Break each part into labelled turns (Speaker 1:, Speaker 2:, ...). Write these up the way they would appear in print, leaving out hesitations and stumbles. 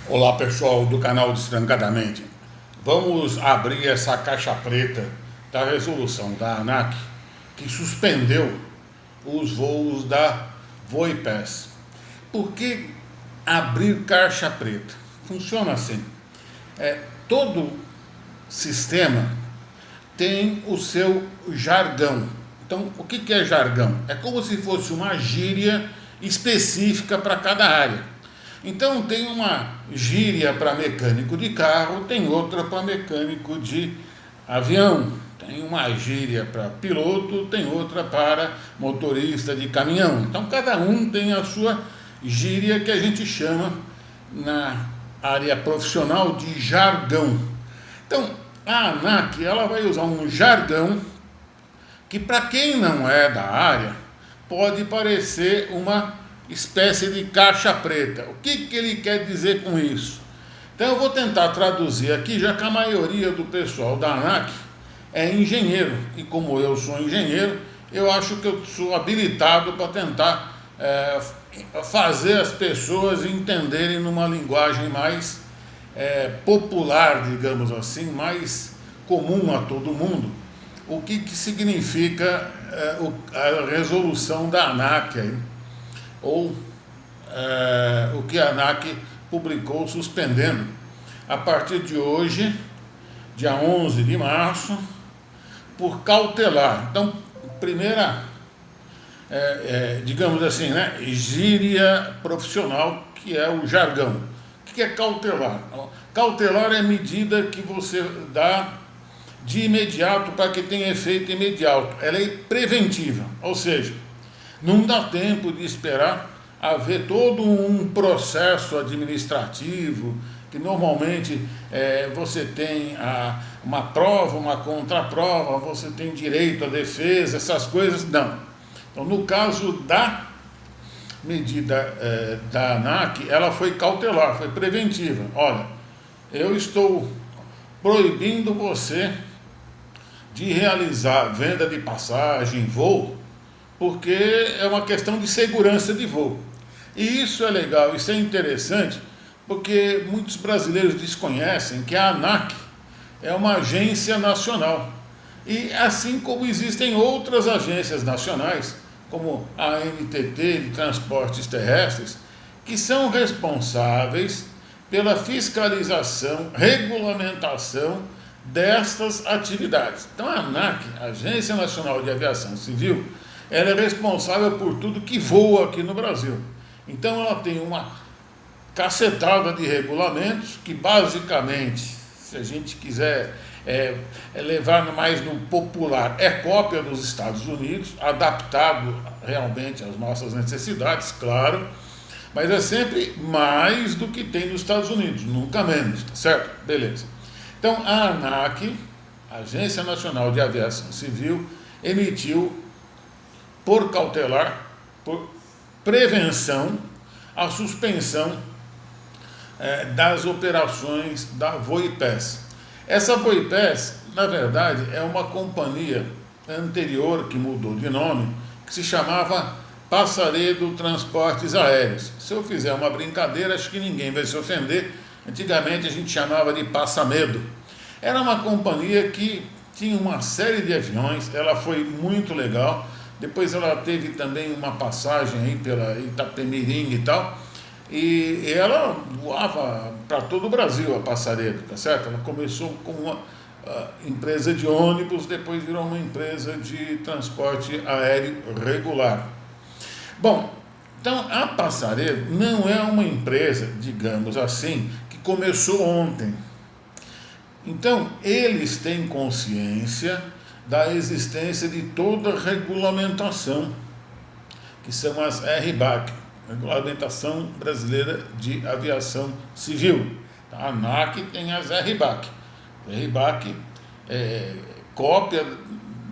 Speaker 1: Olá pessoal do canal Destrancadamente. Vamos abrir essa caixa preta da resolução da ANAC que suspendeu os voos da Voipass. Por que abrir caixa preta? Funciona assim. Todo sistema tem o seu jargão. Então, o que é jargão? É como se fosse uma gíria específica para cada área. Então, tem uma gíria para mecânico de carro, tem outra para mecânico de avião, tem uma gíria para piloto, tem outra para motorista de caminhão. Então, cada um tem a sua gíria que a gente chama na área profissional de jargão. Então, a ANAC ela vai usar um jargão que, para quem não é da área, pode parecer uma espécie de caixa preta. O que ele quer dizer com isso? Então eu vou tentar traduzir aqui, já que a maioria do pessoal da ANAC é engenheiro, e como eu sou engenheiro, eu acho que eu sou habilitado para tentar fazer as pessoas entenderem numa linguagem mais popular, digamos assim, mais comum a todo mundo, o que significa a resolução da ANAC aí, ou o que a ANAC publicou suspendendo a partir de hoje, dia 11 de março, por cautelar. Então, primeira, digamos assim, né, gíria profissional, que é o jargão. O que é cautelar? Cautelar é medida que você dá de imediato para que tenha efeito imediato. Ela é preventiva, ou seja, não dá tempo de esperar haver todo um processo administrativo, que normalmente você tem uma prova, uma contraprova, você tem direito à defesa, essas coisas, não. Então, no caso da medida da ANAC, ela foi cautelar, foi preventiva. Olha, eu estou proibindo você de realizar venda de passagem, voo, porque é uma questão de segurança de voo. E isso é legal, isso é interessante, porque muitos brasileiros desconhecem que a ANAC é uma agência nacional. E assim como existem outras agências nacionais, como a ANTT de Transportes Terrestres, que são responsáveis pela fiscalização, regulamentação destas atividades. Então a ANAC, a Agência Nacional de Aviação Civil, ela é responsável por tudo que voa aqui no Brasil. Então ela tem uma cacetada de regulamentos que basicamente, se a gente quiser levar mais no popular, é cópia dos Estados Unidos, adaptado realmente às nossas necessidades, claro, mas é sempre mais do que tem nos Estados Unidos, nunca menos, tá certo? Beleza. Então a ANAC, Agência Nacional de Aviação Civil, emitiu por cautelar, por prevenção, a suspensão das operações da Voipass. Essa Voipass, na verdade, é uma companhia anterior que mudou de nome, que se chamava Passaredo Transportes Aéreos. Se eu fizer uma brincadeira, acho que ninguém vai se ofender. Antigamente a gente chamava de Passamedo. Era uma companhia que tinha uma série de aviões, ela foi muito legal. Depois ela teve também uma passagem aí pela Itapemirim e tal, e ela voava para todo o Brasil, a Passaredo, tá certo? Ela começou como uma empresa de ônibus, depois virou uma empresa de transporte aéreo regular. Bom, então a Passaredo não é uma empresa, digamos assim, que começou ontem. Então, eles têm consciência da existência de toda regulamentação, que são as RBAC, Regulamentação Brasileira de Aviação Civil. A ANAC tem as RBAC. A RBAC é cópia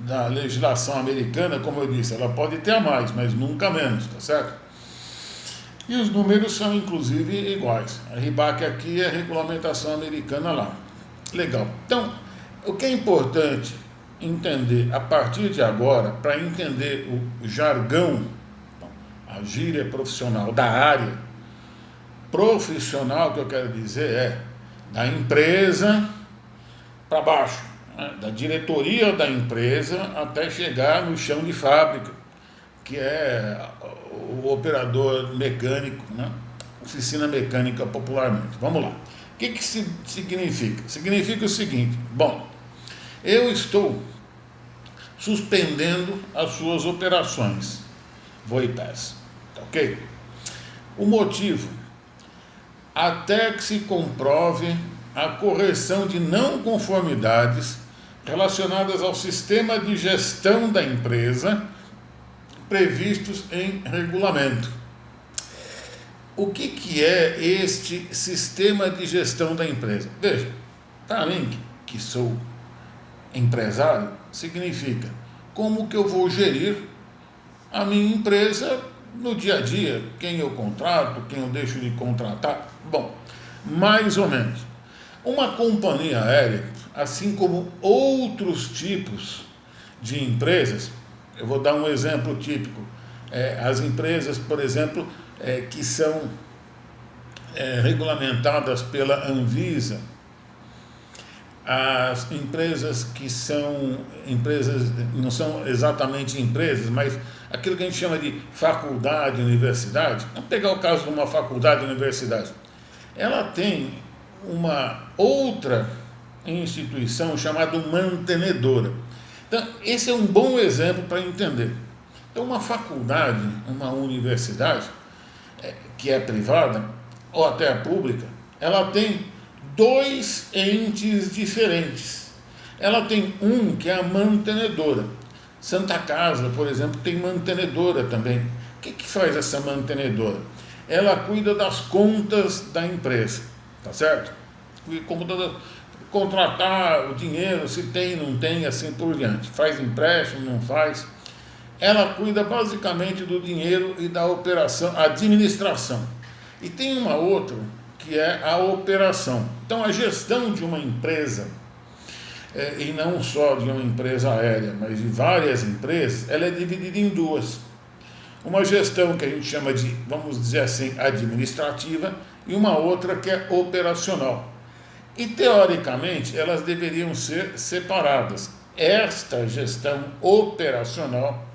Speaker 1: da legislação americana, como eu disse, ela pode ter a mais, mas nunca menos, tá certo? E os números são inclusive iguais. A RBAC aqui é a regulamentação americana lá. Legal. Então, o que é importante entender a partir de agora, para entender o jargão, a gíria profissional da área, profissional que eu quero dizer é da empresa para baixo, né? Da diretoria da empresa até chegar no chão de fábrica, que é o operador mecânico, né? Oficina mecânica popularmente. Vamos lá. O que significa? Significa o seguinte: bom, eu estou suspendendo as suas operações VoIPs, tá ok? O motivo, até que se comprove a correção de não conformidades relacionadas ao sistema de gestão da empresa previstos em regulamento. O que é este sistema de gestão da empresa? Veja, para mim, que sou empresário, significa como que eu vou gerir a minha empresa no dia a dia, quem eu contrato, quem eu deixo de contratar. Bom, mais ou menos. Uma companhia aérea, assim como outros tipos de empresas, eu vou dar um exemplo típico, as empresas, por exemplo, que são regulamentadas pela Anvisa, as empresas que são empresas, não são exatamente empresas, mas aquilo que a gente chama de faculdade, universidade. Vamos pegar o caso de uma faculdade, universidade. Ela tem uma outra instituição chamada mantenedora. Então, esse é um bom exemplo para entender. Então, uma faculdade, uma universidade, que é privada, ou até a pública, ela tem dois entes diferentes. Ela tem um que é a mantenedora. Santa Casa, por exemplo, tem mantenedora também. O que faz essa mantenedora? Ela cuida das contas da empresa, tá certo? Como contratar o dinheiro, se tem, não tem, assim por diante. Faz empréstimo, não faz. Ela cuida basicamente do dinheiro e da operação, administração. E tem uma outra, que é a operação. Então, a gestão de uma empresa, e não só de uma empresa aérea, mas de várias empresas, ela é dividida em duas. Uma gestão que a gente chama de, vamos dizer assim, administrativa, e uma outra que é operacional. E, teoricamente, elas deveriam ser separadas. Esta gestão operacional,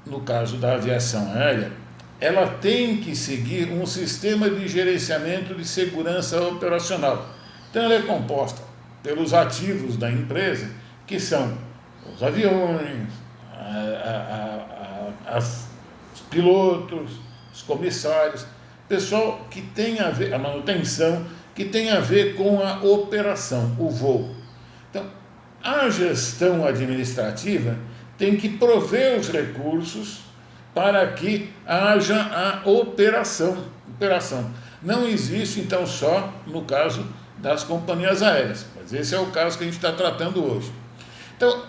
Speaker 1: no caso da aviação aérea, ela tem que seguir um sistema de gerenciamento de segurança operacional. Então, ela é composta pelos ativos da empresa, que são os aviões, os pilotos, os comissários, pessoal que tem a ver, a manutenção, que tem a ver com a operação, o voo. Então, a gestão administrativa tem que prover os recursos para que haja a operação. Não existe, então, só no caso das companhias aéreas, mas esse é o caso que a gente está tratando hoje. Então,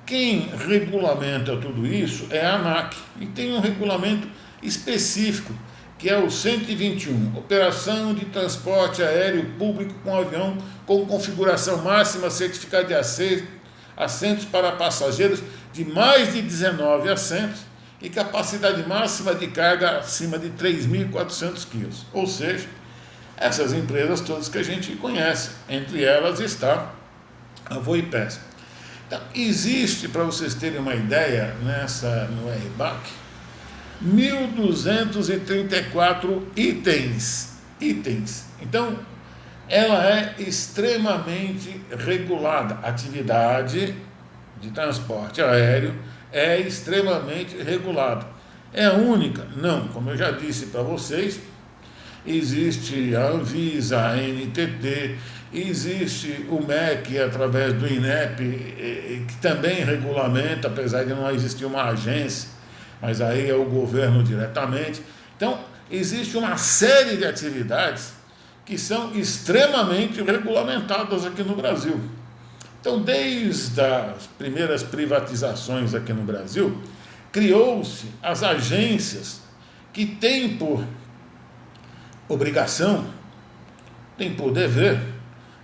Speaker 1: quem regulamenta tudo isso é a ANAC, e tem um regulamento específico, que é o 121, Operação de Transporte Aéreo Público com Avião com configuração máxima certificada de assentos para passageiros de mais de 19 assentos e capacidade máxima de carga acima de 3.400 quilos. Ou seja, essas empresas todas que a gente conhece, entre elas está a VoIPs. Então, existe, para vocês terem uma ideia, no RBAC, 1.234 itens. Então, ela é extremamente regulada. A atividade de transporte aéreo é extremamente regulada. É a única? Não, como eu já disse para vocês, existe a Anvisa, a ANTT, existe o MEC através do INEP, que também regulamenta, apesar de não existir uma agência, mas aí é o governo diretamente. Então, existe uma série de atividades que são extremamente regulamentadas aqui no Brasil. Então, desde as primeiras privatizações aqui no Brasil, criou-se as agências que têm por obrigação, têm por dever,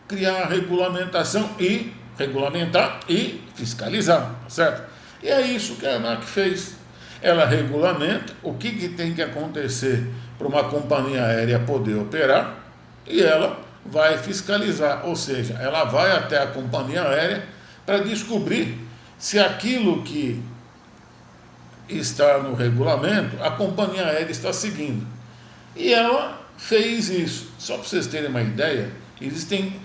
Speaker 1: criar regulamentação e regulamentar e fiscalizar, certo? E é isso que a ANAC fez. Ela regulamenta o que tem que acontecer para uma companhia aérea poder operar e ela vai fiscalizar, ou seja, ela vai até a companhia aérea para descobrir se aquilo que está no regulamento a companhia aérea está seguindo. E ela fez isso. Só para vocês terem uma ideia, existem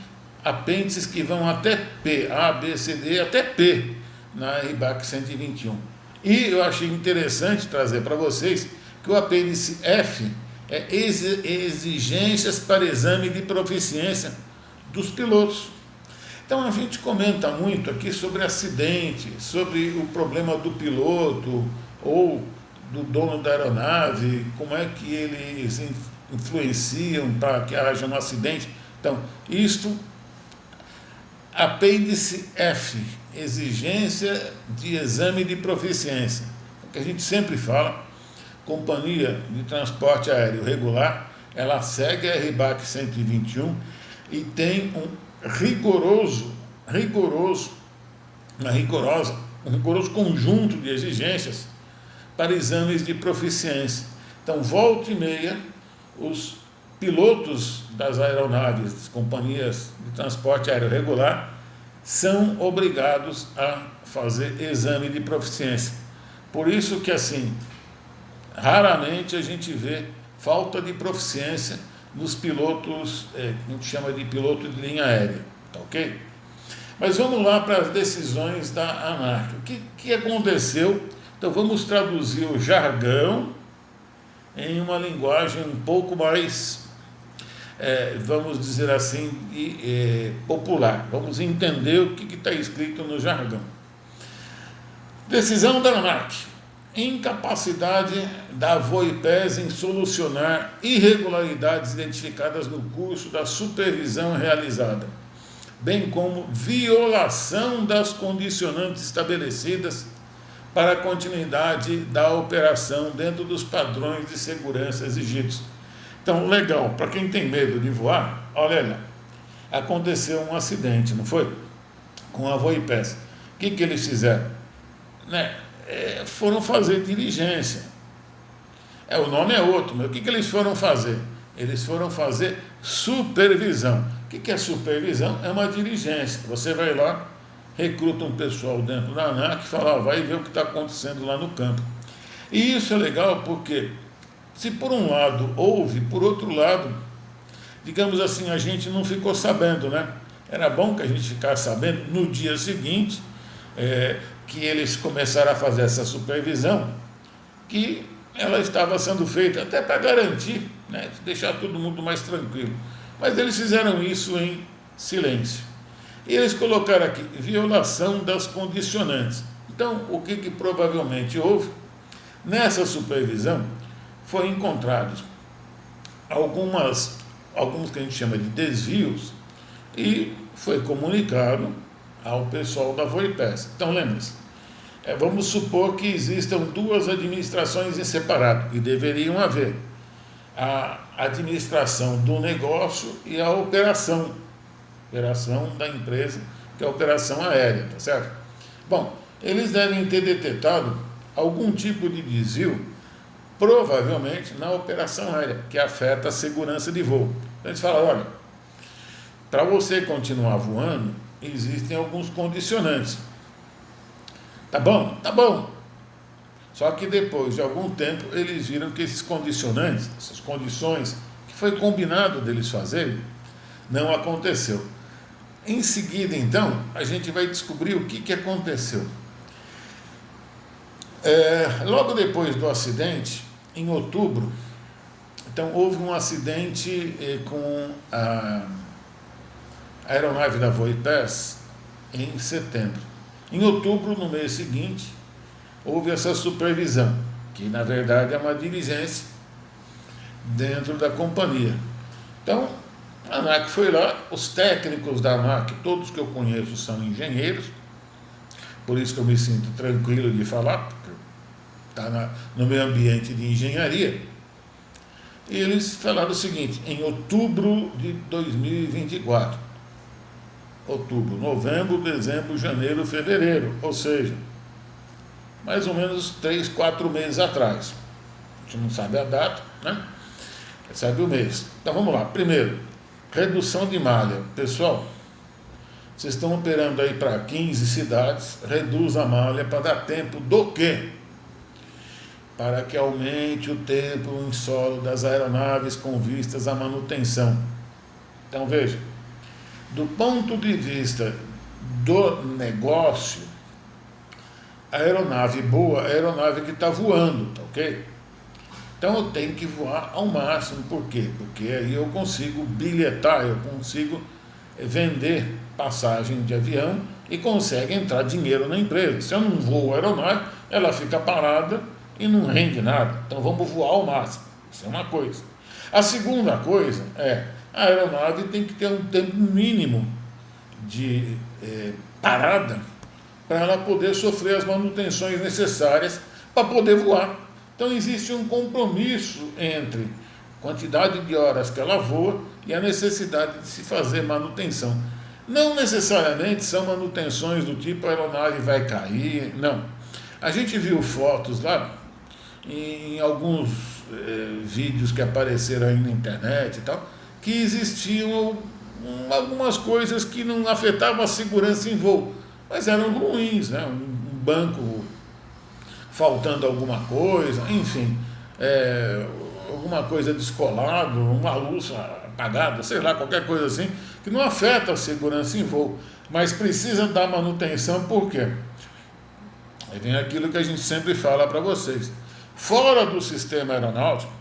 Speaker 1: apêndices que vão até P, A, B, C, D, até P na RBAC 121. E eu achei interessante trazer para vocês que o apêndice F é exigências para exame de proficiência dos pilotos. Então a gente comenta muito aqui sobre acidente, sobre o problema do piloto ou do dono da aeronave, como é que eles influenciam para que haja um acidente. Então, isto, apêndice F, exigência de exame de proficiência, o que a gente sempre fala, companhia de transporte aéreo regular, ela segue a RBAC 121 e tem um rigoroso conjunto de exigências para exames de proficiência. Então, volta e meia, os pilotos das aeronaves, das companhias de transporte aéreo regular, são obrigados a fazer exame de proficiência. Por isso que, assim, raramente a gente vê falta de proficiência nos pilotos, que a gente chama de piloto de linha aérea, tá ok? Mas vamos lá para as decisões da ANAC. O que aconteceu? Então vamos traduzir o jargão em uma linguagem um pouco mais, vamos dizer assim, popular. Vamos entender o que está escrito no jargão. Decisão da ANAC. Incapacidade da VOIPES em solucionar irregularidades identificadas no curso da supervisão realizada, bem como violação das condicionantes estabelecidas para a continuidade da operação dentro dos padrões de segurança exigidos. Então, legal, para quem tem medo de voar, olha lá, aconteceu um acidente, não foi? Com a VOIPES. O que eles fizeram? Foram fazer diligência. O nome é outro, mas o que eles foram fazer? Eles foram fazer supervisão. O que é supervisão? É uma diligência. Você vai lá, recruta um pessoal dentro da ANAC e fala, vai ver o que está acontecendo lá no campo. E isso é legal porque, se por um lado houve, por outro lado, digamos assim, a gente não ficou sabendo, né? Era bom que a gente ficasse sabendo no dia seguinte, que eles começaram a fazer essa supervisão, que ela estava sendo feita até para garantir, né, deixar todo mundo mais tranquilo. Mas eles fizeram isso em silêncio. E eles colocaram aqui, violação das condicionantes. Então, o que provavelmente houve? Nessa supervisão, foi encontrados alguns que a gente chama de desvios, e foi comunicado ao pessoal da VOIPES. Então, lembre-se, vamos supor que existam duas administrações em separado, e deveriam haver a administração do negócio e a operação da empresa, que é a operação aérea, tá certo? Bom, eles devem ter detectado algum tipo de desvio, provavelmente na operação aérea, que afeta a segurança de voo. Então, eles falam, olha, para você continuar voando, existem alguns condicionantes. Tá bom? Tá bom. Só que depois de algum tempo, eles viram que esses condicionantes, essas condições que foi combinado deles fazerem, não aconteceu. Em seguida, então, a gente vai descobrir o que aconteceu. Logo depois do acidente, em outubro, então houve um acidente com a aeronave da VOIPES em setembro. Em outubro, no mês seguinte, houve essa supervisão, que na verdade é uma diligência dentro da companhia. Então, a ANAC foi lá, os técnicos da ANAC, todos que eu conheço são engenheiros, por isso que eu me sinto tranquilo de falar, porque está no meu ambiente de engenharia. E eles falaram o seguinte, em outubro de 2024, outubro, novembro, dezembro, janeiro, fevereiro, ou seja, mais ou menos 3, 4 meses atrás. A gente não sabe a data, né? Recebe o mês. Então vamos lá. Primeiro, redução de malha. Pessoal, vocês estão operando aí para 15 cidades, reduz a malha para dar tempo do quê? Para que aumente o tempo em solo das aeronaves com vistas à manutenção. Então veja, do ponto de vista do negócio, a aeronave boa é a aeronave que está voando, tá ok? Então eu tenho que voar ao máximo, por quê? Porque aí eu consigo bilhetar, eu consigo vender passagem de avião e consegue entrar dinheiro na empresa. Se eu não voo a aeronave, ela fica parada e não rende nada. Então vamos voar ao máximo. Isso é uma coisa. A segunda coisa é, a aeronave tem que ter um tempo mínimo de parada para ela poder sofrer as manutenções necessárias para poder voar. Então existe um compromisso entre a quantidade de horas que ela voa e a necessidade de se fazer manutenção. Não necessariamente são manutenções do tipo a aeronave vai cair, não. A gente viu fotos lá, em alguns vídeos que apareceram aí na internet e tal, que existiam algumas coisas que não afetavam a segurança em voo, mas eram ruins, né? Um banco faltando alguma coisa, enfim, alguma coisa descolado, uma luz apagada, sei lá, qualquer coisa assim, que não afeta a segurança em voo, mas precisa dar manutenção, por quê? Aí vem aquilo que a gente sempre fala para vocês. Fora do sistema aeronáutico,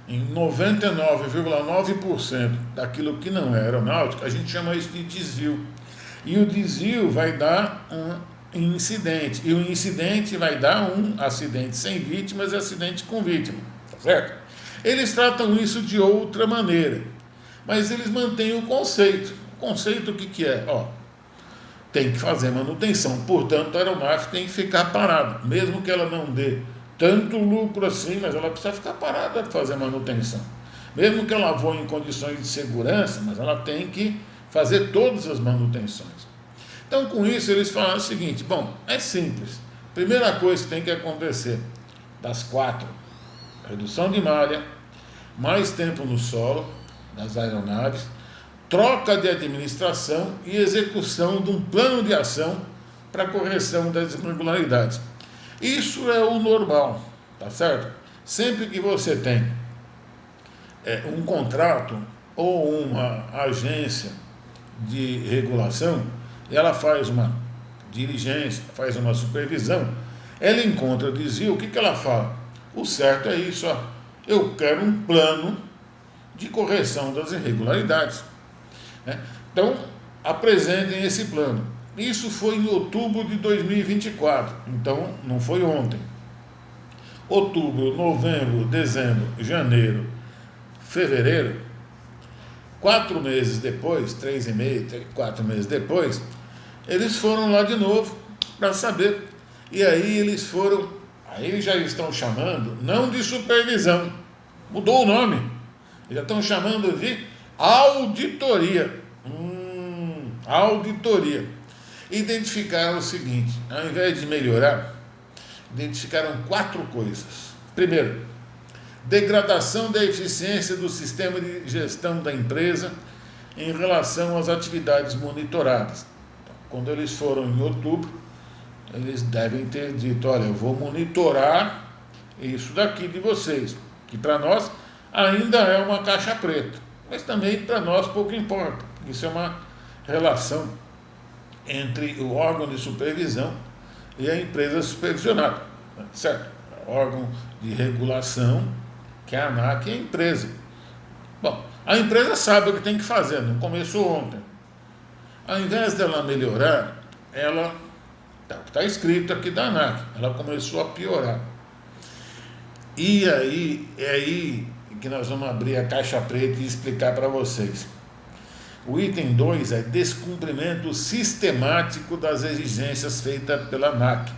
Speaker 1: em 99,9% daquilo que não é aeronáutico, a gente chama isso de desvio. E o desvio vai dar um incidente. E o incidente vai dar um acidente sem vítimas e acidente com vítima. Tá certo? Eles tratam isso de outra maneira. Mas eles mantêm o conceito. O conceito o que é? Tem que fazer manutenção. Portanto, a aeronave tem que ficar parada. Mesmo que ela não dê tanto lucro assim, mas ela precisa ficar parada para fazer manutenção. Mesmo que ela voe em condições de segurança, mas ela tem que fazer todas as manutenções. Então, com isso, eles falam o seguinte, bom, é simples. Primeira coisa que tem que acontecer, das 4, redução de malha, mais tempo no solo das aeronaves, troca de administração e execução de um plano de ação para correção das irregularidades. Isso é o normal, tá certo? Sempre que você tem um contrato ou uma agência de regulação, ela faz uma diligência, faz uma supervisão, ela encontra desvio, o que ela fala? O certo é isso, eu quero um plano de correção das irregularidades. Então, apresentem esse plano. Isso foi em outubro de 2024, então não foi ontem. Outubro, novembro, dezembro, janeiro, fevereiro, 4 meses depois, 3,5, 4 meses depois, eles foram lá de novo para saber. E aí eles já estão chamando, não de supervisão, mudou o nome, eles já estão chamando de auditoria. Auditoria. Identificaram o seguinte, ao invés de melhorar, identificaram 4 coisas. Primeiro, degradação da eficiência do sistema de gestão da empresa em relação às atividades monitoradas. Quando eles foram em outubro, eles devem ter dito, olha, eu vou monitorar isso daqui de vocês, que para nós ainda é uma caixa preta, mas também para nós pouco importa, isso é uma relação entre o órgão de supervisão e a empresa supervisionada, certo? O órgão de regulação, que é a ANAC, é a empresa. Bom, a empresa sabe o que tem que fazer, não começou ontem. Ao invés dela melhorar, ela, está escrito aqui da ANAC, ela começou a piorar. E aí, é aí que nós vamos abrir a caixa preta e explicar para vocês. O item 2 é descumprimento sistemático das exigências feitas pela ANAC.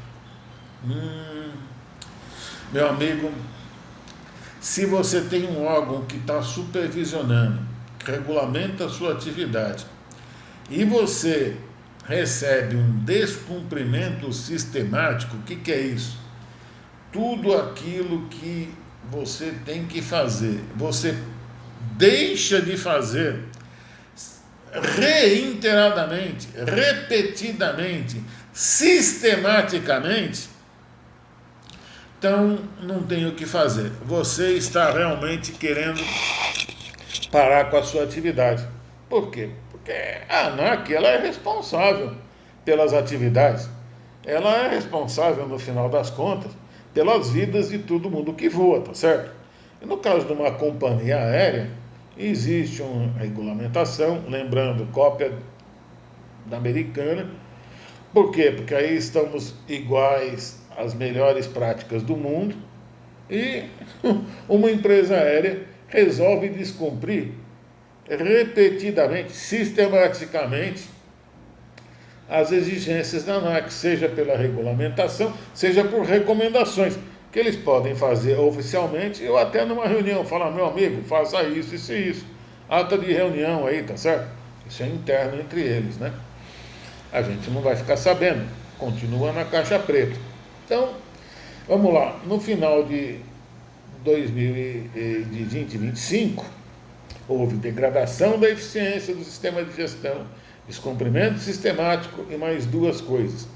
Speaker 1: Meu amigo, se você tem um órgão que está supervisionando, que regulamenta a sua atividade, e você recebe um descumprimento sistemático, o que é isso? Tudo aquilo que você tem que fazer, você deixa de fazer reiteradamente, repetidamente, sistematicamente, então não tem o que fazer. Você está realmente querendo parar com a sua atividade. Por quê? Porque a ANAC, ela é responsável pelas atividades. Ela é responsável, no final das contas, pelas vidas de todo mundo que voa, tá certo? E no caso de uma companhia aérea, existe uma regulamentação, lembrando, cópia da americana. Por quê? Porque aí estamos iguais às melhores práticas do mundo e uma empresa aérea resolve descumprir repetidamente, sistematicamente, as exigências da ANAC, seja pela regulamentação, seja por recomendações, que eles podem fazer oficialmente ou até numa reunião, falar, meu amigo, faça isso, isso e isso. Ata de reunião aí, tá certo? Isso é interno entre eles, né? A gente não vai ficar sabendo, continua na caixa preta. Então, vamos lá, no final de 2025, houve degradação da eficiência do sistema de gestão, descumprimento sistemático e mais duas coisas.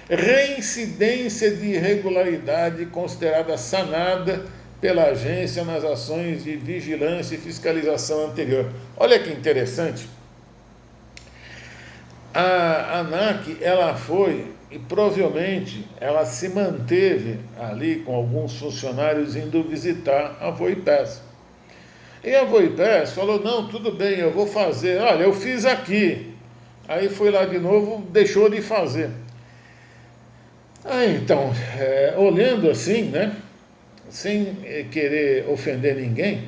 Speaker 1: Reincidência de irregularidade considerada sanada pela agência nas ações de vigilância e fiscalização anterior. Olha que interessante. A ANAC, ela foi, e provavelmente ela se manteve ali com alguns funcionários indo visitar a Voipes. E a Voipes falou, não, tudo bem, eu vou fazer, olha, eu fiz aqui. Aí foi lá de novo, deixou de fazer. Então, olhando assim, né, sem querer ofender ninguém,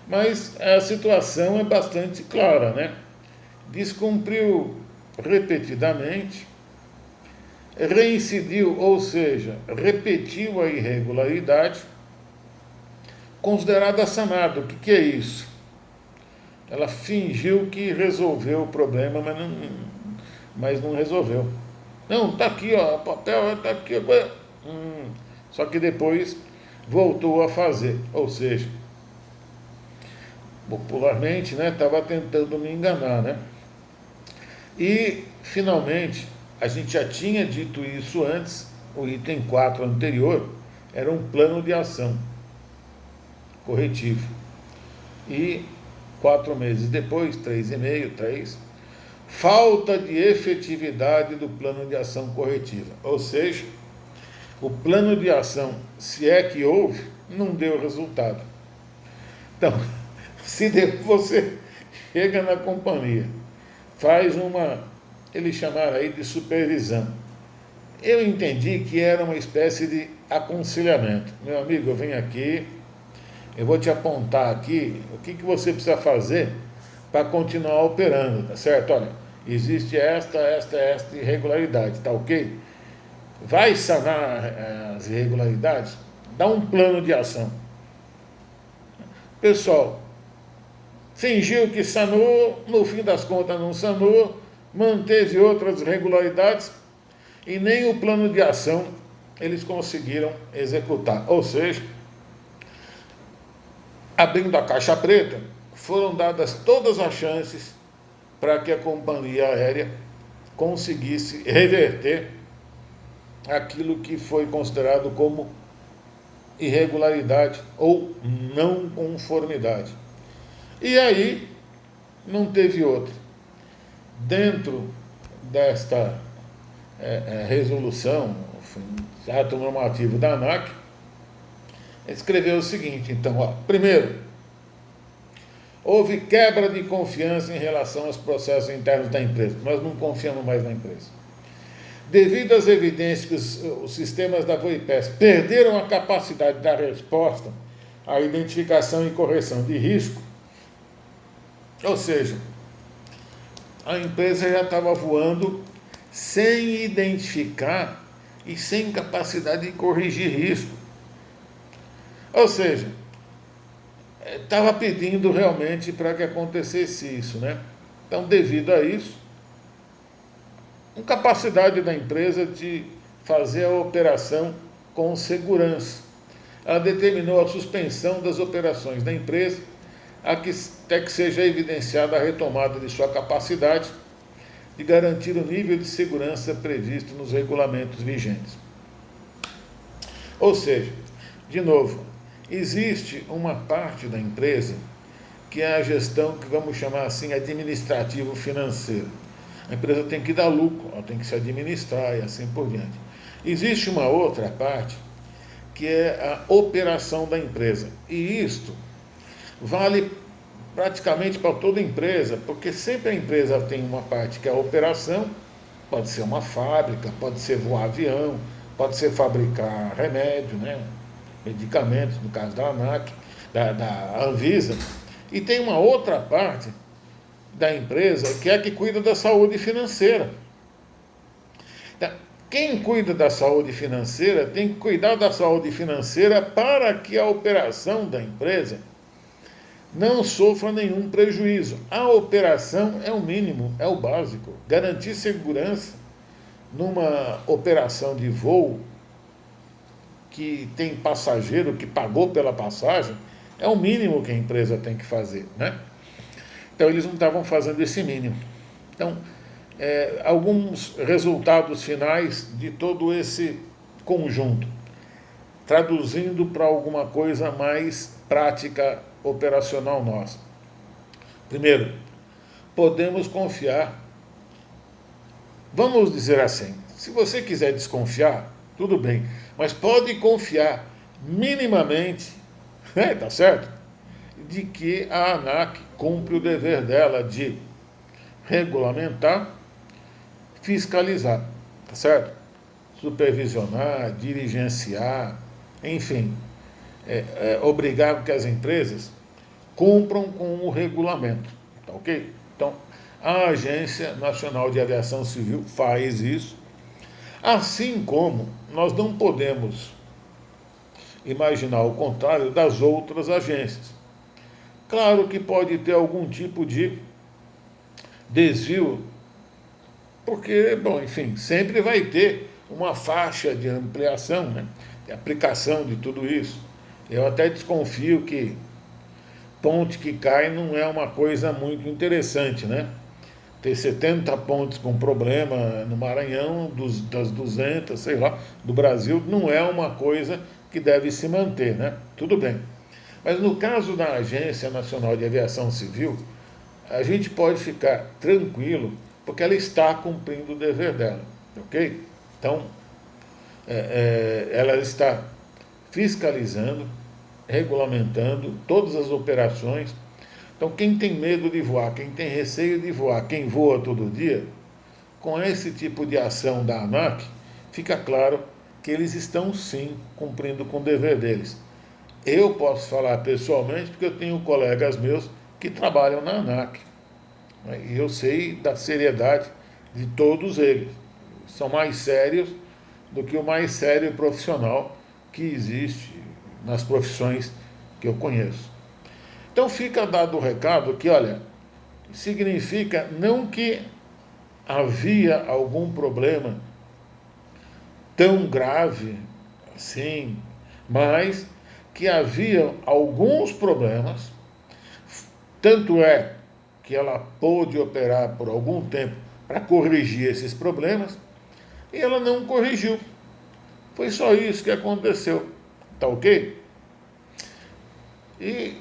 Speaker 1: mas a situação é bastante clara, né? Descumpriu repetidamente, reincidiu, ou seja, repetiu a irregularidade, considerada sanada. O que é isso? Ela fingiu que resolveu o problema, mas não resolveu. Não, está aqui, ó, o papel está aqui. Só que depois voltou a fazer. Ou seja, popularmente, né, estava tentando me enganar, né? E, finalmente, a gente já tinha dito isso antes, o item 4 anterior, era um plano de ação corretivo. E 4 meses depois, 3,5, 3, falta de efetividade do plano de ação corretiva. Ou seja, o plano de ação, se é que houve, não deu resultado. Então, se você chega na companhia, faz eles chamaram aí de supervisão. Eu entendi que era uma espécie de aconselhamento. Meu amigo, eu venho aqui, eu vou te apontar aqui o que você precisa fazer para continuar operando, tá certo? Olha, existe esta irregularidade, tá ok? Vai sanar as irregularidades? Dá um plano de ação. Pessoal, fingiu que sanou, no fim das contas não sanou, manteve outras irregularidades e nem o plano de ação eles conseguiram executar. Ou seja, abrindo a caixa preta, foram dadas todas as chances para que a companhia aérea conseguisse reverter aquilo que foi considerado como irregularidade ou não conformidade. E aí, não teve outra. Dentro desta resolução, ato normativo da ANAC, escreveu o seguinte, então, ó, primeiro, houve quebra de confiança em relação aos processos internos da empresa. Nós não confiamos mais na empresa. Devido às evidências que os sistemas da Voipes perderam a capacidade da resposta à identificação e correção de risco, ou seja, a empresa já estava voando sem identificar e sem capacidade de corrigir risco. Ou seja, estava pedindo realmente para que acontecesse isso, né? Então, devido a isso, incapacidade da empresa de fazer a operação com segurança. ela determinou a suspensão das operações da empresa até que seja evidenciada a retomada de sua capacidade de garantir o nível de segurança previsto nos regulamentos vigentes. Ou seja, de novo, existe uma parte da empresa que é a gestão que vamos chamar assim administrativo-financeira. A empresa tem que dar lucro, ela tem que se administrar e assim por diante. Existe uma outra parte que é a operação da empresa. E isto vale praticamente para toda empresa, porque sempre a empresa tem uma parte que é a operação, pode ser uma fábrica, pode ser voar avião, pode ser fabricar remédio, né? Medicamentos, no caso da ANAC, da Anvisa, e tem uma outra parte da empresa que é a que cuida da saúde financeira. Quem cuida da saúde financeira tem que cuidar da saúde financeira para que a operação da empresa não sofra nenhum prejuízo. A operação é o mínimo, é o básico. Garantir segurança numa operação de voo que tem passageiro que pagou pela passagem é o mínimo que a empresa tem que fazer, né? Então, eles não estavam fazendo esse mínimo. Então, alguns resultados finais de todo esse conjunto, traduzindo para alguma coisa mais prática, operacional nossa. Primeiro, podemos confiar. Vamos dizer assim, se você quiser desconfiar, tudo bem, mas pode confiar minimamente, né, tá certo? De que a ANAC cumpre o dever dela de regulamentar, fiscalizar, tá certo? Supervisionar, dirigenciar, enfim, obrigar que as empresas cumpram com o regulamento, tá ok? Então, a Agência Nacional de Aviação Civil faz isso, assim como nós não podemos imaginar o contrário das outras agências. Claro que pode ter algum tipo de desvio, porque, bom, enfim, sempre vai ter uma faixa de ampliação, né, de aplicação de tudo isso. Eu até desconfio que ponte que cai não é uma coisa muito interessante, né? Ter 70 pontes com problema no Maranhão, das 200, sei lá, do Brasil, não é uma coisa que deve se manter, né? Tudo bem. Mas no caso da Agência Nacional de Aviação Civil, a gente pode ficar tranquilo, porque ela está cumprindo o dever dela, ok? Então, ela está fiscalizando, regulamentando todas as operações. Então, quem tem medo de voar, quem tem receio de voar, quem voa todo dia, com esse tipo de ação da ANAC, fica claro que eles estão, sim, cumprindo com o dever deles. Eu posso falar pessoalmente, porque eu tenho colegas meus que trabalham na ANAC, né, e eu sei da seriedade de todos eles. São mais sérios do que o mais sério profissional que existe nas profissões que eu conheço. Então fica dado o recado que, olha, significa não que havia algum problema tão grave assim, mas que havia alguns problemas, tanto é que ela pôde operar por algum tempo para corrigir esses problemas, e ela não corrigiu. Foi só isso que aconteceu, tá ok? E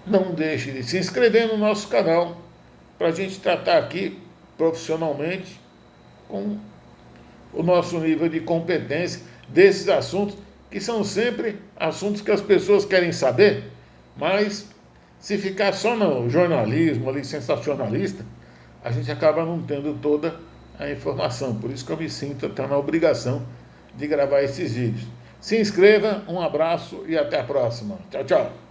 Speaker 1: não deixe de se inscrever no nosso canal para a gente tratar aqui profissionalmente com o nosso nível de competência desses assuntos, que são sempre assuntos que as pessoas querem saber, mas se ficar só no jornalismo ali sensacionalista, a gente acaba não tendo toda a informação. Por isso que eu me sinto até na obrigação de gravar esses vídeos. Se inscreva, um abraço e até a próxima. Tchau, tchau.